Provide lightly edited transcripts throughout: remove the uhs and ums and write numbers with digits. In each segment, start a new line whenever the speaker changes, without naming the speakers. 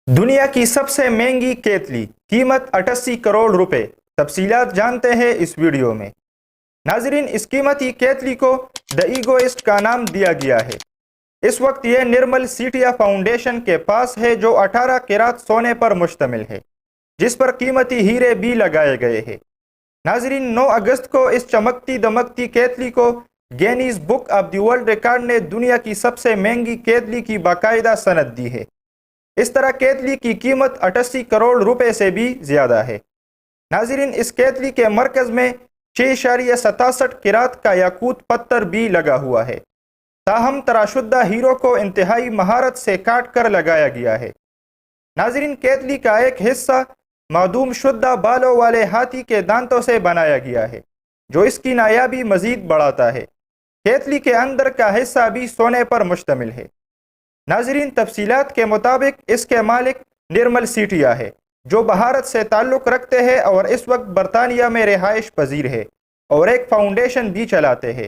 دنیا کی سب سے مہنگی کیتلی قیمت 88 کروڑ روپے۔ تفصیلات جانتے ہیں اس ویڈیو میں۔ ناظرین، اس قیمتی کیتلی کو دی ایگوئسٹ کا نام دیا گیا ہے۔ اس وقت یہ نرمل سیٹیا فاؤنڈیشن کے پاس ہے جو 18 کیرات سونے پر مشتمل ہے، جس پر قیمتی ہیرے بھی لگائے گئے ہیں۔ ناظرین، 9 اگست کو اس چمکتی دمکتی کیتلی کو Guinness book of the world record نے دنیا کی سب سے مہنگی کیتلی کی باقاعدہ سند دی ہے۔ اس طرح کیتلی کی قیمت 88 کروڑ روپے سے بھی زیادہ ہے۔ ناظرین، اس کیتلی کے مرکز میں 6.67 کیرات کا یاقوت پتھر بھی لگا ہوا ہے، تاہم تراشدہ ہیروں کو انتہائی مہارت سے کاٹ کر لگایا گیا ہے۔ ناظرین، کیتلی کا ایک حصہ معدوم شدہ بالوں والے ہاتھی کے دانتوں سے بنایا گیا ہے، جو اس کی نایابی مزید بڑھاتا ہے۔ کیتلی کے اندر کا حصہ بھی سونے پر مشتمل ہے۔ ناظرین، تفصیلات کے مطابق اس کے مالک نرمل سیٹیا ہے، جو بھارت سے تعلق رکھتے ہیں اور اس وقت برطانیہ میں رہائش پذیر ہے اور ایک فاؤنڈیشن بھی چلاتے ہیں۔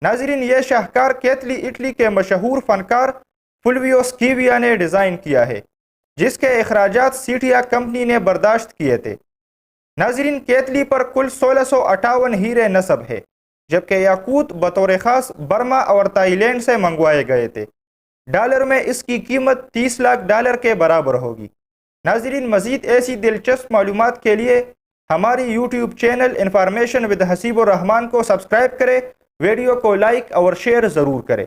ناظرین، یہ شاہکار کیتلی اٹلی کے مشہور فنکار فلویو سکیویا نے ڈیزائن کیا ہے، جس کے اخراجات سیٹیا کمپنی نے برداشت کیے تھے۔ ناظرین، کیتلی پر کل 1658 ہیرے نصب ہے، جبکہ یاقوت بطور خاص برما اور تائی لینڈ سے منگوائے گئے تھے۔ ڈالر میں اس کی قیمت 30 لاکھ ڈالر کے برابر ہوگی۔ ناظرین، مزید ایسی دلچسپ معلومات کے لیے ہماری YouTube channel information with Haseeb ur Rahman کو سبسکرائب کریں، ویڈیو کو لائک اور شیئر ضرور کریں۔